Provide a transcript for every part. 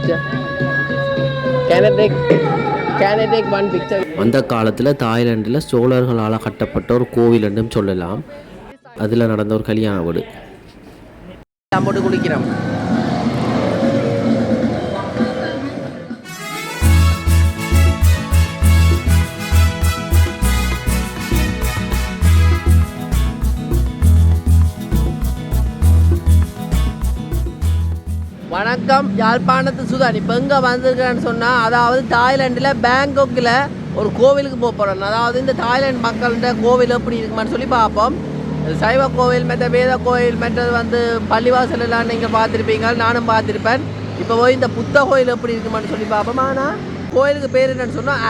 picture? Can I take one picture? அந்த காலத்தில் தாய்லாண்டில் சோழர்களால் கட்டப்பட்ட ஒரு கோவில் என்றும் சொல்லலாம். அதில் நடந்த ஒரு கல்யாண வீடு. போட்டு குளிக்கிறோம். வணக்கம், யாழ்ப்பாணத்து சுதான். இப்போ எங்கே வந்திருக்கேன்னு சொன்னால், அதாவது தாய்லாண்டில் பேங்காக்கில் ஒரு கோவிலுக்கு போக போகிறோம். அதாவது இந்த தாய்லாந்து மக்கள்கிட்ட கோவில் எப்படி இருக்குமான்னு சொல்லி பார்ப்போம். சைவ கோவில், மற்ற வேத கோவில், மற்றது வந்து பள்ளிவாசல் எல்லாம் நீங்கள் பார்த்துருப்பீங்க, நானும் பார்த்துருப்பேன். இப்போ போய் இந்த புத்த கோயில் எப்படி இருக்குமான்னு சொல்லி பார்ப்போம். ஆனால் கோயிலுக்கு பேர் என்னென்னு சொன்னால்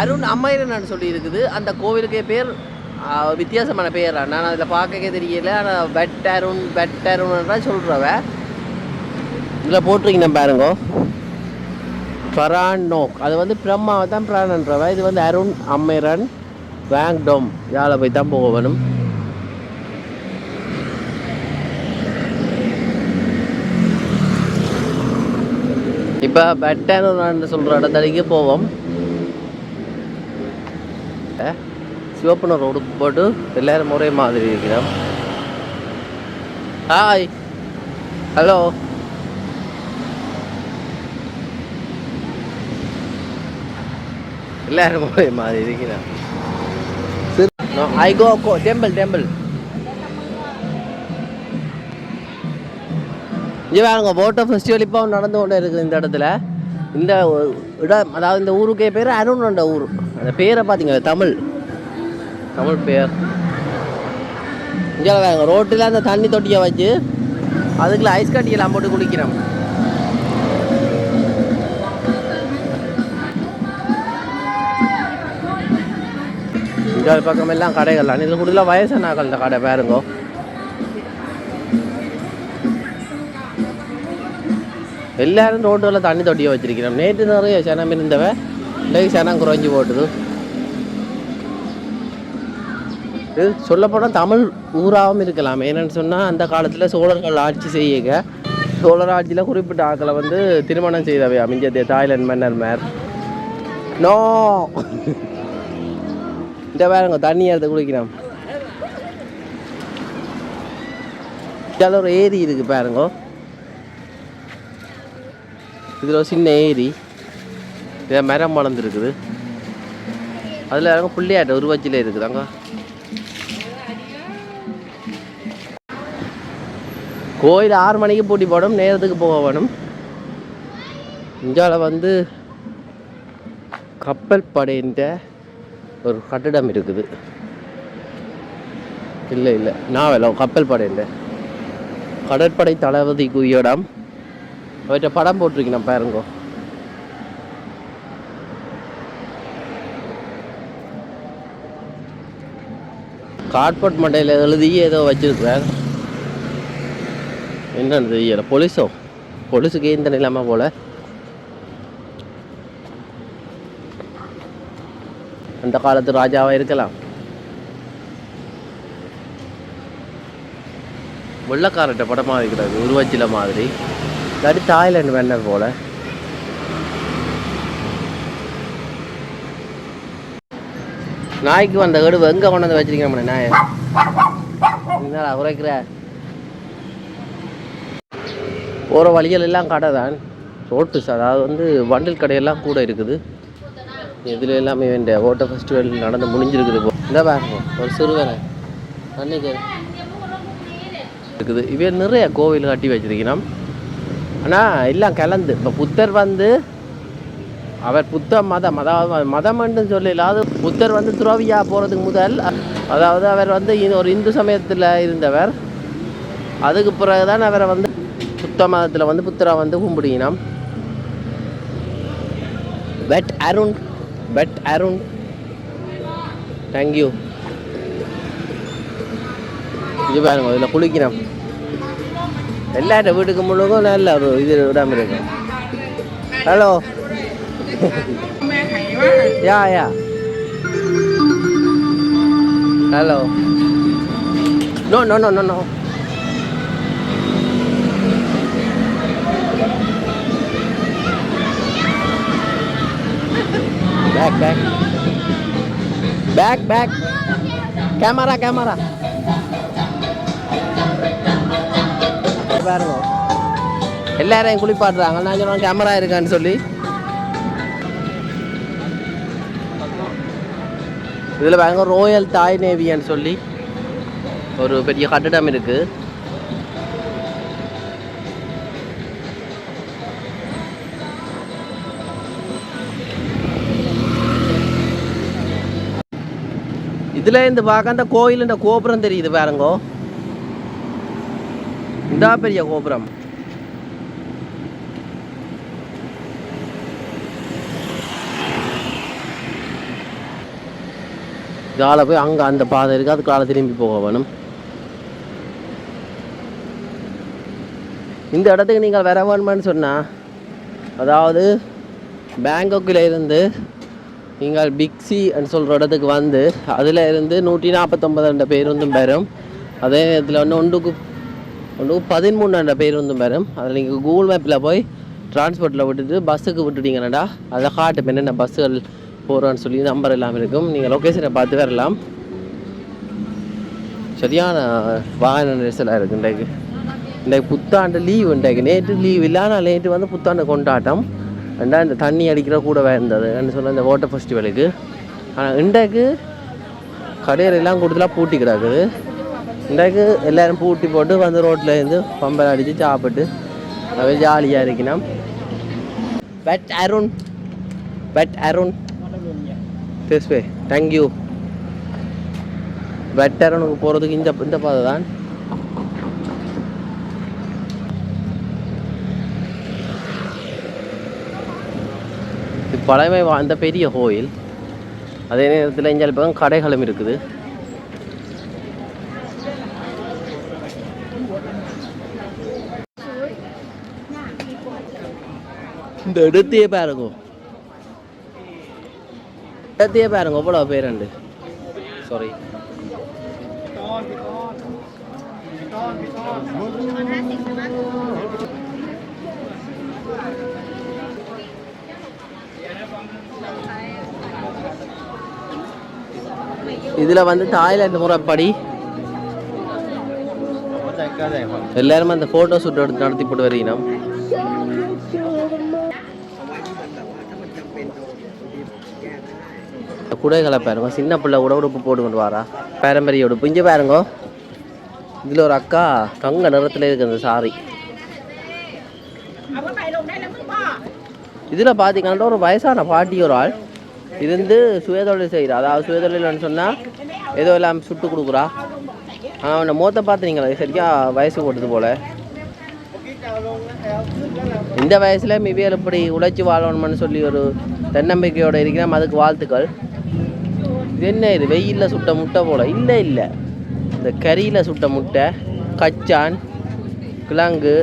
அருண் அம்மையரன்னு சொல்லி இருக்குது. அந்த கோவிலுக்கே பேர் வித்தியாசமான பேர். நான் அதில் பார்க்கவே தெரியல. ஆனால் வெட்டருன்றா சொல்கிறவ இதில் போட்டிருக்கீங்க பாருங்க. பரானோக், அது வந்து பிரம்மாவை தான் பிராணன்றவ. இது வந்து அருண் அம்மைரன் வேங்டோம். யாழை போய் தான் போக வேணும். இப்போ பெட்டன்னு சொல்கிற இடத்துக்கு போவோம். சிவப்புன ரோடுக்கு போட்டு எல்லாரும் ஒரே மாதிரி இருக்கிறோம். Hi, hello. எல்லாரும் ஒரே மாதிரி இருக்கிறேன். ஐ கோ டெம்பிள். இங்கே பாருங்க, போட்டோ ஃபெஸ்டிவல் இப்போ நடந்து கொண்டே இருக்குது இந்த இடத்துல. இந்த இடம், அதாவது இந்த ஊருக்கே பேர் அருண்ன்ற ஊர். அந்த பேரை பார்த்தீங்க, தமிழ் பேர். இங்கே பாருங்க, ரோட்டில் அந்த தண்ணி தொட்டியை வச்சு அதுக்குள்ள ஐஸ் கட்டியெல்லாம் போட்டு குளிக்கிறோம். இங்கே பக்கம் எல்லாம் கடைகள். இதில் கூடுதலாக வயசானாக்கள் இந்த கடை பாருங்கோ. எல்லாரும் ரோட்டில் தண்ணி தொட்டியை வச்சிருக்கிறோம். நேற்று நிறைய சனம் இருந்தவ, இன்றைக்கு சனம் குறைஞ்சி போட்டுது. இது சொல்லப்போனால் தமிழ் ஊராகவும் இருக்கலாம். என்னென்னு சொன்னால், அந்த காலத்தில் சோழர்கள் ஆட்சி செய்ய, சோழர் ஆட்சியில் குறிப்பிட்ட ஆக்களை வந்து திருமணம் செய்தவை அமைஞ்ச தாய்லாந்து மன்னர் மேர். நோ இந்த பாருங்க, தண்ணி எடுத்து குடிக்கிறோம். இதில் ஒரு ஏரி இருக்குது பாருங்க. இதில் ஒரு சின்ன ஏரி, இதில் மரம் வளர்ந்துருக்குது. அதில் இறங்க பிள்ளையாட்ட உருவச்சிலே இருக்குது. அங்கே கோயில் 6 மணிக்கு பூட்டி போடும், நேரத்துக்கு போக வேணும். இந்தியாவில் வந்து கப்பல் படையின்ற ஒரு கட்டிடம் இருக்குது. இல்லை நாவல கப்பல் படையின்ற கடற்படை தளபதிக்குரிய இடம். அவற்றை படம் போட்டிருக்கேன் பாருங்க. கார்ட்போர்ட் மண்டையில் எழுதி ஏதோ வச்சிருக்கிறார். என்னன்னு தெரியல. பொலிஸுக்கு இந்த நிலைமை போல. அந்த காலத்து ராஜாவாக இருக்கலாம். வெள்ளக்காரட்ட படமாக இருக்கிறது, உருவச்சில மாதிரி. இல்லாட்டி தாய்லாந்து மன்னர் போல. நாய்க்கு வந்த கடுவு எங்கே கொண்டு வந்து வச்சிருக்கேன் நாயை? என்னடா உரைக்கிற? போகிற வழிகள் எல்லாம் கடை தான், ரோட்டு. அதாவது வந்து வண்டில் கடையெல்லாம் கூட இருக்குது. இதில் எல்லாமே வேண்டிய ஓட்ட ஃபெஸ்டிவல் நடந்து முடிஞ்சிருக்குது. இந்த பாருங்க, ஒரு சிறுவனை அன்னைக்கு இருக்குது. இவே நிறைய கோவில் கட்டி வச்சிருக்கணும். ஆனால் எல்லாம் கலந்து. இப்போ புத்தர் வந்து அவர் புத்த மதம், அதாவது மதம்னு சொல்லலாது. புத்தர் வந்து துறவியா போகிறதுக்கு முதல், அதாவது அவர் வந்து ஒரு இந்து சமயத்தில் இருந்தவர். அதுக்கு பிறகுதான் அவரை வந்து புத்த மதத்தில் வந்து புத்தரை வந்து கும்பிடுங்கினோம். But Arun thank you. இது பாருங்க, இதில் குளிக்கிறோம். எல்லாட்ட வீட்டுக்கு முழுக்கும் நல்ல ஒரு இது இடம் இருக்கு. Hello. Yeah hello. Back back back back camera camera பாருங்க எல்லாரையும் குளிப்பாட்டுறாங்க. நான் சொல்லுவேன் கேமரா இருக்கான்னு சொல்லி. இதில் பாருங்க ரோயல் தாய் நேவின்னு சொல்லி ஒரு பெரிய கட்டிடம் இருக்குது. இதுல இந்த பார்க்க அந்த கோயிலுன்ற கோபுரம் தெரியுது பாருங்கோ. இந்த பெரிய கோபுரம். இதால போய் அங்க அந்த பாதை இருக்கு, அதுக்கால திரும்பி போக வேணும். இந்த இடத்துக்கு நீங்கள் வர வேணுமான்னு சொன்னா, அதாவது பேங்காக்கில் இருந்து நீங்கள் பிக்ஸி சொல்கிற இடத்துக்கு வந்து அதில் இருந்து 149 பேருந்தும் பெறும். அதே நேரத்தில் ஒன்றுக்கு 13 பேருந்தும் பெறும். அதில் நீங்கள் கூகுள் மேப்பில் போய் டிரான்ஸ்போர்ட்டில் விட்டுட்டு பஸ்ஸுக்கு விட்டுட்டீங்கன்னாடா அதை காட்டும் என்னென்ன பஸ்ஸுகள் போகிறோன்னு சொல்லி நம்பர் எல்லாம் இருக்கும். நீங்கள் லொக்கேஷனை பார்த்து வரலாம். சரியான வாகன நெரிசலாக இருக்குது இன்றைக்கு புத்தாண்டு லீவ். நேற்று லீவ் இல்லை, ஆனால் நேற்று வந்து புத்தாண்டு கொண்டாட்டம். இந்த தண்ணி அடிக்கிற கூட இருந்தது சொன்ன இந்த வாட்டர் ஃபெஸ்டிவலுக்கு. ஆனால் இன்றைக்கு கடையிலெல்லாம் கூடுதலாக பூட்டி கிடக்குது. இன்றைக்கு எல்லோரும் பூட்டி போட்டு வந்து ரோட்டில் இருந்து பம்பர் அடித்து சாப்பிட்டு அப்படியே ஜாலியாக இருக்கணும். வெட் அருண் திஸ்வே தேங்க்யூ. வெட் அருணுக்கு போகிறதுக்கு இந்த பாதை தான். பழமை வாழ்ந்த பெரிய கோயில். அதே நேரத்தில் இங்கே பக்கம் கடைகளும் இருக்குது. இந்த இடத்தையே பாருங்க, இவ்வளோ பேருண்டு. சாரி இதில் வந்து தாய்லாந்து முறைப்படி எல்லாரும் அந்த ஃபோட்டோ ஷூட் எடுத்து நடத்தி போட்டு வரீங்க. குடைகளை பாருங்க, சின்ன பிள்ளை உடுப்பு போட்டு கொண்டு வாரா, பாரம்பரிய உடுப்பு. இங்கே பாருங்க, இதில் ஒரு அக்கா தங்க நிறத்தில் இருக்குது அந்த சாரி. இதில் பார்த்தீங்கன்னா ஒரு வயசான பாட்டி ஒரு ஆள் இருந்து சுயதொழில் செய்கிறா. அதாவது சுயதொழில்னு சொன்னால் ஏதோ எல்லாம் சுட்டு கொடுக்குறா. ஆனால் அவனை மூத்த பார்த்துனீங்களா, சரியா வயசு போட்டது போல். இந்த வயசில் மிவியல் இப்படி உழைச்சி வாழணும்னு சொல்லி ஒரு தன்னம்பிக்கையோடு இருக்கிறோம். அதுக்கு வாழ்த்துக்கள். இது என்ன இது, வெயிலில் சுட்ட முட்டை போல்? இல்லை இந்த கறியில் சுட்ட முட்டை, கச்சான், கிழங்கு.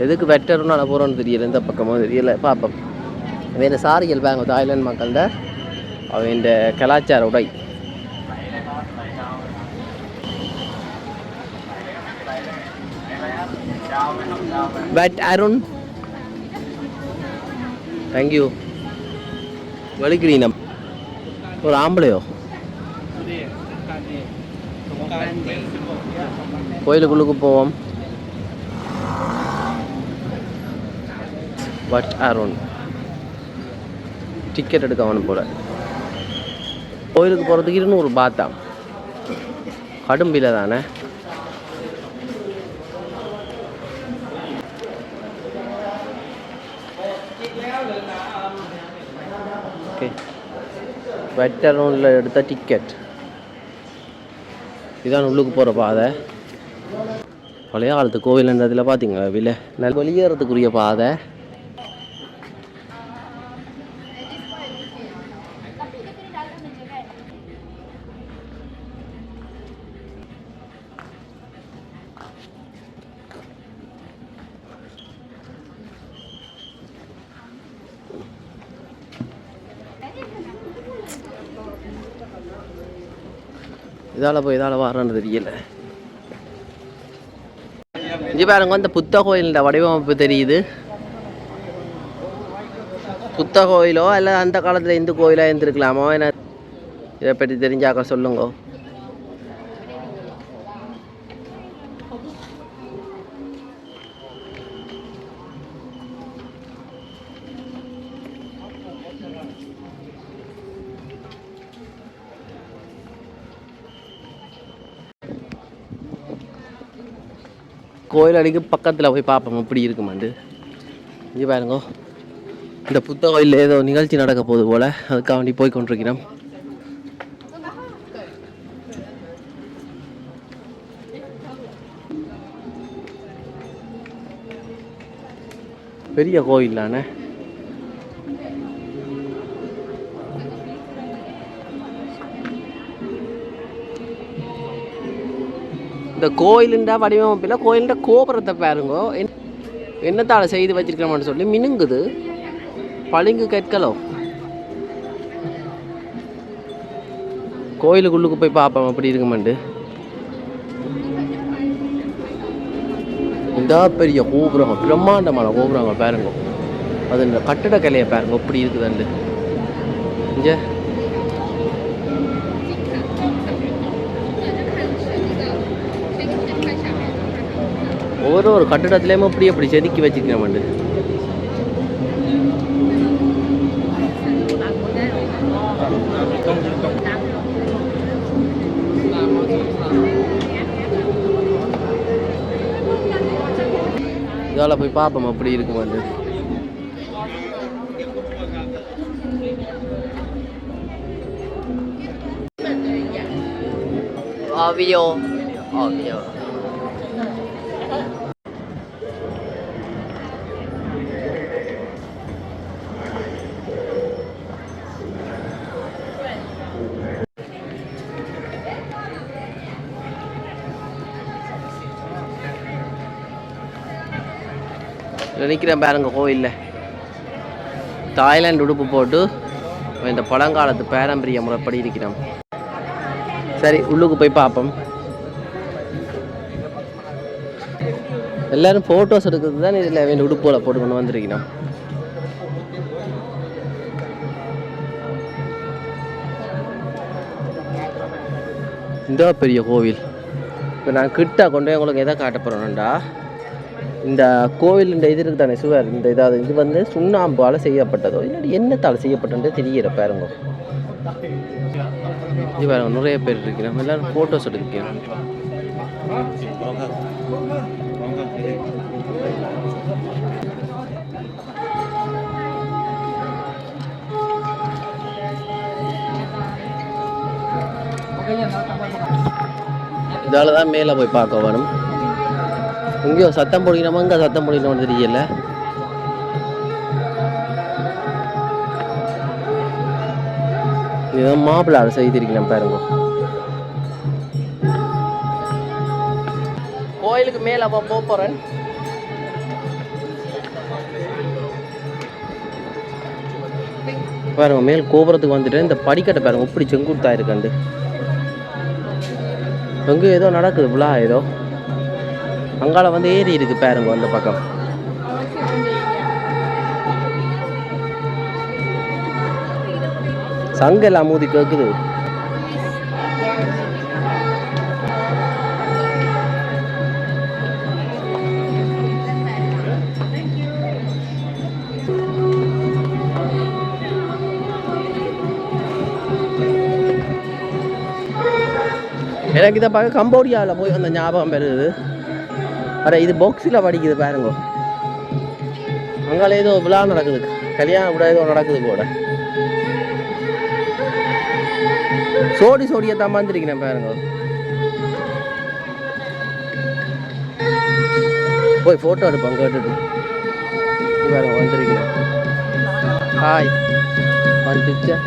எதுக்கு வெட்டர்னால போகிறோன்னு தெரியல, இந்த பக்கமும் தெரியல. பார்ப்போம். வேறு சாரிகள் பாருங்க, தாய்லாந்து மக்கள்கிட்ட அவன் கலாச்சார உடை. But Arun thank you. வலிக்கிறீனம் ஒரு ஆம்பளையோ கோயிலுக்குள்ளுக்கு போவோம். பட் அருண் டிக்கெட் எடுக்க அவனு போல. கோயிலுக்கு போகிறதுக்கு 200 பாத்தா, கடும்பில தானே. ஓகே, வெட்டரூனில் எடுத்த டிக்கெட் இதான் உள்ளுக்கு போகிற பாதை. பழைய காலத்து கோவில்ன்றதில் பார்த்தீங்களா விலை நல்ல வெளியேறதுக்குரிய பாதை. இதால் போய் இதால் வர்றன்னு தெரியல. இங்கே பாருங்க, அந்த புத்த கோயிலோட வடிவமைப்பு தெரியுது. புத்த கோயிலோ அல்ல அந்த காலத்தில் இந்து கோயிலாக இருந்திருக்கலாமோ என்ன இதை பற்றி தெரிஞ்சாக்க சொல்லுங்க. கோயில் அடிக்கு பக்கத்தில் போய் பார்ப்போம் எப்படி இருக்குமாண்டு. இங்கே பாருங்க, இந்த புத்த கோயிலில் ஏதோ நிகழ்ச்சி நடக்க போகுது போல், அதுக்காக வேண்டி போய் கொண்டிருக்கிறோம். பெரிய கோயில் தானே. இந்த கோயிலுண்டா வடிவமைப்பில் கோயிலுண்ட கோபுரத்தை பாருங்க, என்னத்தால் செய்து வச்சிருக்கிறோம்னு சொல்லி மினுங்குது. பளிங்கு கற்களோ. கோயிலுக்குள்ளுக்கு போய் பார்ப்போம் அப்படி இருக்குமாண்டு. இந்த பெரிய கோபுரம், பிரம்மாண்டமான கோபுரங்கள் பாருங்க. அது இந்த கட்டடக்கலையை பாருங்க எப்படி இருக்குதுண்டு. இங்கே ஒவ்வொரு கட்டிடத்துலேயுமே எப்படி செதுக்கி வச்சுக்கிறோம்ண்டு. இதால் போய் பார்ப்போம் அப்படி இருக்குமாண்டு. ஆவியோ ஆவியோ நிற்கிறேன் பாருங்க கோயிலில். தாய்லாந்து உடுப்பு போட்டு இந்த பழங்காலத்து பாரம்பரிய முறைப்படி இருக்கிறோம். சரி, உள்ளுக்கு போய் பார்ப்போம். எல்லாரும் ஃபோட்டோஸ் எடுக்கிறது தான் இதில் வேண்டிய உடுப்போல போட்டு கொண்டு வந்திருக்கிறோம். இந்த பெரிய கோவில். இப்போ நான் கிட்ட கொண்டு போய் உங்களுக்கு எதை காட்ட போகிறேன்டா, இந்த கோவில் இந்த இது இருக்கு தானே சுவர், இந்த இதாவது இது வந்து சுண்ணாம்பால் செய்யப்பட்டதோ இல்லாட்டி என்னத்தால் செய்யப்பட்டது தெரியல பாருங்க. இது பாருங்க, நிறைய பேர் இருக்கு. நம்ம எல்லாரும் ஃபோட்டோஸ் எடுக்கிறோம். இதால தான் மேலே போய் பார்க்க வேணும். இங்கேயோ சத்தம் போடிக்கணுமா, இங்கே சத்தம் போடிக்கணும்னு தெரியல. இதுதான் மாப்பிள்ளை செய்திருக்கேன் பாருங்க. கோயிலுக்கு மேலே அப்போ போகிறேன். பாருங்க, மேல் கோபுரத்துக்கு வந்துட்டு இந்த படிக்கட்டை பாருங்க இப்படி செங்குத்தா இருக்காண்டு. அங்கே ஏதோ நடக்குது விழா, ஏதோ அங்கால வந்து ஏறி இருக்கு பாருங்க அந்த பக்கம். சங்கெல்லாம் மூதி கேக்குது. எனக்கு இதை பார்க்க கம்போடியாவில் போய் அந்த ஞாபகம் பெறுது. அட, இது பாக்ஸில் படிக்குது பாருங்க. அங்கால ஏதோ விழா நடக்குது, கல்யாணம் கூட ஏதோ நடக்குது போல. சோடியை தான் வந்துருக்கேன் பாருங்க. போய் ஃபோட்டோ எடுப்போம் கேட்டுட்டு. இது பாருங்க வந்துருக்கேன். Hi, one picture.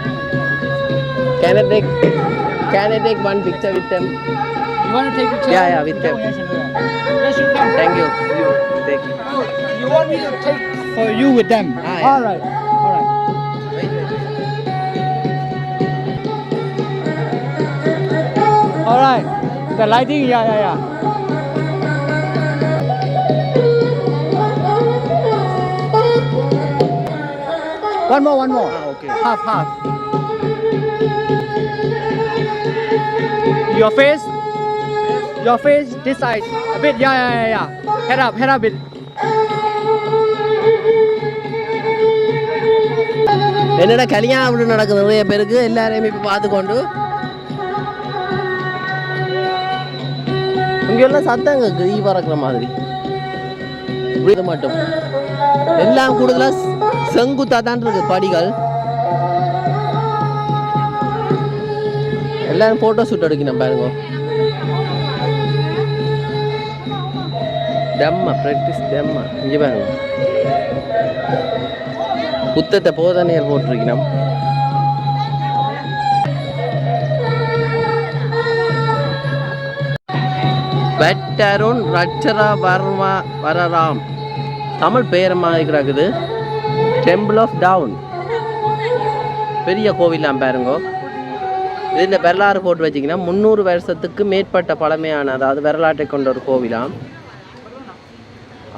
Can I take one picture with them? You want to take a picture? Yeah, with them. Yes, you can. Thank you. You take it. You want me to take for you with them? Yeah. All right. All right. The lighting, yeah. One more. Okay. Half. Your face, this side. A bit, yeah. Head up a bit. என்னடா கல்யாணம் அப்படி நடக்குது நிறைய பேருக்கு எல்லாரையும் இப்போ பார்த்துக்கொண்டு இங்கெல்லாம் சத்தம் கேட்குது ஈ பறக்கிற மாதிரி இது மட்டும் எல்லாம் கூடுதலாக செங்குத்தா தான் இருக்கு படிகள் எல்லாரும் ஃபோட்டோ ஷூட் எடுக்கணும் பாருங்க ப்ராக்டிஸ் இங்கே பாருங்க புத்தத்தை போதனையர் போட்டிருக்கணும் வெட்டருண் ரட்சரா வரராம் தமிழ் பெயரமாக கிடக்குது டெம்பிள் ஆஃப் டவுன் பெரிய கோவிலாம் பாருங்க இதில் வரலாறு போட்டு வச்சிங்கன்னா 300 வருஷத்துக்கு மேற்பட்ட பழமையான அதாவது வரலாற்றை கொண்ட ஒரு கோவிலாம்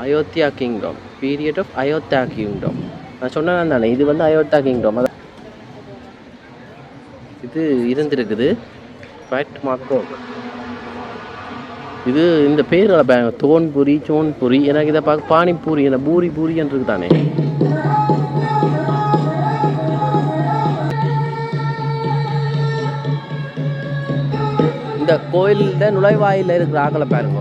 Ayodhya kingdom period of Ayodhya kingdom நான் சொன்னேன் தானே இது வந்து அயோத்தியா கிங்டம் இது இருந்திருக்குது ஃபேட் மாக்கோ இது இந்த பேரில் தோன்புரி சோன்புரி எனக்கு இதை பார்க்க பானிபூரி இந்த பூரின்னு இருக்கு தானே இந்த கோயிலில் நுழைவாயில் இருக்கிற ஆக்களை பாருங்க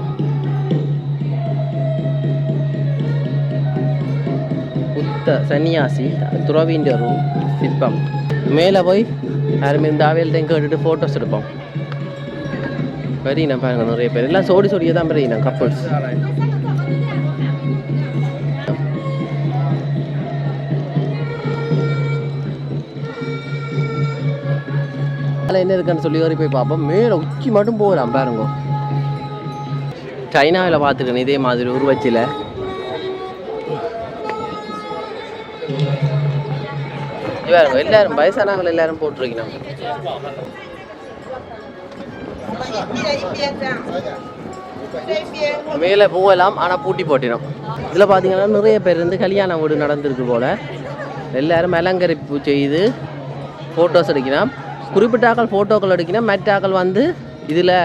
புத்த சன்னியாசி துறவின்ற ரூம் சிற்பம் மேலே போய் யாருமே இந்த ஆவியல்கிட்டையும் கேட்டுட்டு ஃபோட்டோஸ் எடுப்போம் பெரியண்ணா பாருங்க நிறைய பேர் எல்லாம் சோடியாக தான் பெரியண்ணா கப்பல்ஸ் அதில் என்ன இருக்குன்னு சொல்லி வரை போய் பார்ப்போம் மேலே உச்சி மட்டும் போகலாம் பாருங்க சைனாவில் பார்த்துருக்கேன் இதே மாதிரி உருவச்சில் பாருங்க எல்லாரும் வயசானவங்க எல்லாரும் போட்டிருக்கணும் மேலே போகலாம் ஆனால் பூட்டி போட்டிடும் இதில் பார்த்தீங்கன்னா நிறைய பேர் இருந்து கல்யாண வீடு நடந்திருக்கு போல் எல்லாரும் அலங்கரிப்பு செய்து ஃபோட்டோஸ் எடுக்கணும் குறிப்பிட்ட ஆக்கள் ஃபோட்டோக்கள் எடுக்கணும் மற்ற ஆக்கள் வந்து இதில்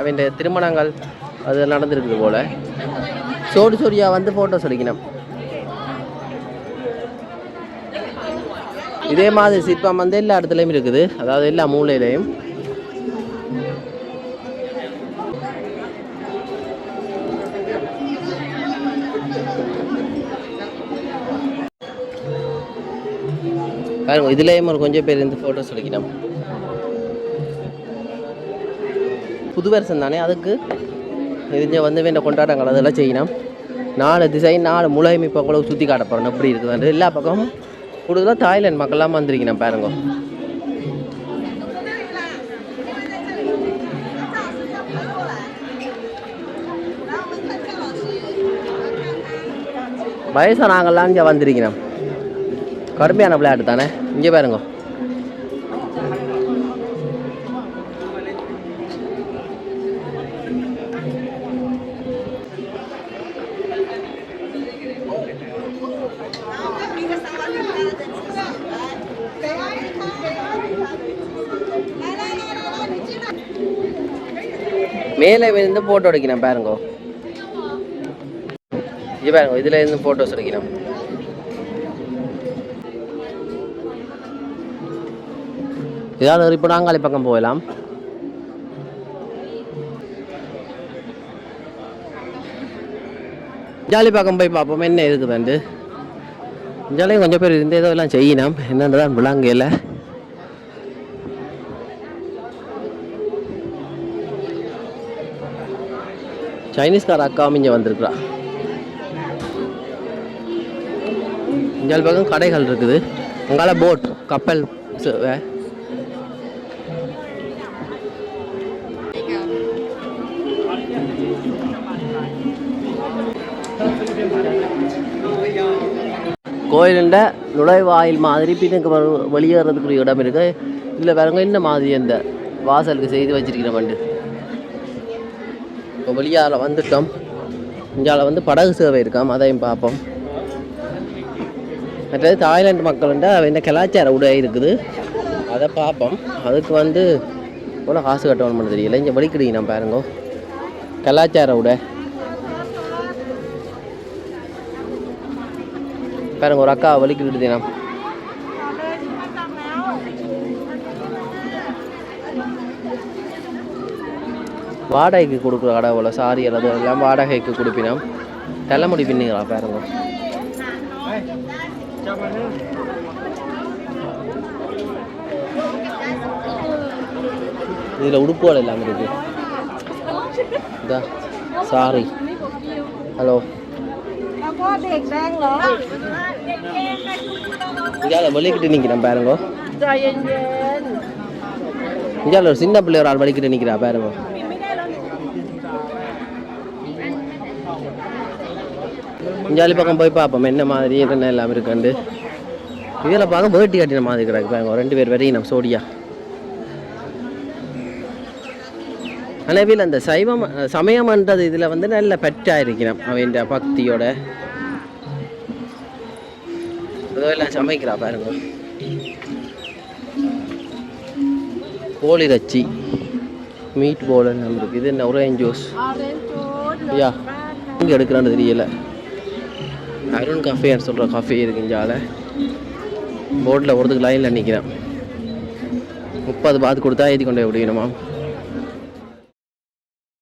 அவன் திருமணங்கள் அது நடந்திருக்குது போல் சோடியாக வந்து ஃபோட்டோஸ் எடுக்கணும் இதே மாதிரி சிற்பம் வந்து எல்லா இடத்துலையும் இருக்குது அதாவது எல்லா மூலையிலையும் பாருங்க இதுலேயும் ஒரு கொஞ்சம் பேர் இருந்து ஃபோட்டோஸ் எடுக்கணும் புது வருஷம் தானே அதுக்கு இது வந்து வேண்ட கொண்டாட்டங்கள் அதெல்லாம் செய்யணும் 4 டிசைன் 4 மூலையும் இப்போ கூட சுற்றி காட்ட போகிறோம் எப்படி இருக்குது எல்லா பக்கமும் கூடுதலாக தாய்லாந்து மக்கள்லாம் வந்திருக்கணும் பாருங்க வயசானாங்கள்லாம் இங்கே வந்திருக்கணும் கடுமையான விளையாட்டு தானே இங்கே பாருங்க மேலே இருந்து ஃபோட்டோ எடுக்கணும் பாருங்க இது பாருங்க இதில் இருந்து ஃபோட்டோஸ் எடுக்கணும் ஏதாவது இப்போ நாங்காலி பக்கம் போகலாம் ஜாலி பக்கம் போய் பார்ப்போம் என்ன இருக்குதுண்டு ஜாலியும் கொஞ்சம் பேர் இருந்து ஏதோ எல்லாம் செய்யணும் என்னன்றதான் விளாங்கையில் சைனீஸ்கார அக்காவும் இங்கே வந்திருக்குறா இங்கே பக்கம் கடைகள் இருக்குது அங்கால போட் கப்பல் கோயிலுண்ட நுழைவாயில் மாதிரி பின்னுக்கு வெளியேறதுக்குரிய இடம் இருக்கு இதில் வேறங்க என்ன மாதிரி அந்த வாசலுக்கு செய்து வச்சிருக்கிற வண்டு இப்போ வெளியால் வந்துட்டோம் இங்கால வந்து படகு சேவை இருக்காம் அதையும் பார்ப்போம் மற்றது தாய்லாந்து மக்கள்கிட்ட இந்த கலாச்சார உடை இருக்குது, அதை பார்ப்போம். அதுக்கு வந்து இவ்வளோ காசு கட்டணும்னு தெரியல. இங்கே வலிக்கிடுங்க நான் பாருங்க, கலாச்சார உடை பாருங்க. ஒரு அக்கா வலிக்கிடுது நான் வாடகைக்கு கொடுக்குற கடை போல். சாரி அல்லது எல்லாம் வாடகைக்கு கொடுப்பினோம். தலைமுடி பின்னுங்களா பாருங்க. இதில் உடுப்புகள் எல்லாம் இருக்கு. இதா சாரி. ஹலோ, இங்கே வலிக்கிட்டு நிற்கிறேன் பாருங்க. இங்கே ஒரு சின்ன பிள்ளை ஒரு ஆள் வலிக்கிட்டு நிற்கிறா பாருங்க. இஞ்சாலி பக்கம் போய் பார்ப்போம் என்ன மாதிரி என்ன எல்லாம் இருக்குண்டு. இதில் பார்க்க வேட்டி கட்டின மாதிரி கிடக்கு பாருங்க. 2 பேர் வரையும் நம்ம சோடியா. ஆனால் அந்த சைவம் சமயம்ன்றது இதில் வந்து நல்ல பெற்றாக இருக்கிறோம். அவன் பக்தியோட அதெல்லாம் சமைக்கிறா பாருங்க. கோழி இறைச்சி, மீட் போல் நம்மளுக்கு. இது என்ன ஒரேஞ்ச் ஜூஸ் ஐயா இங்கே எடுக்கிறான்னு தெரியல. அருண் காஃபேன்னு சொல்கிற காஃபே இருக்குஞ்சால போர்டில் ஒருத்துக்கு லைனில் நிற்கிறேன். 30 பாத் கொடுத்தா ஏற்றி கொண்டு போய் விடணுமா.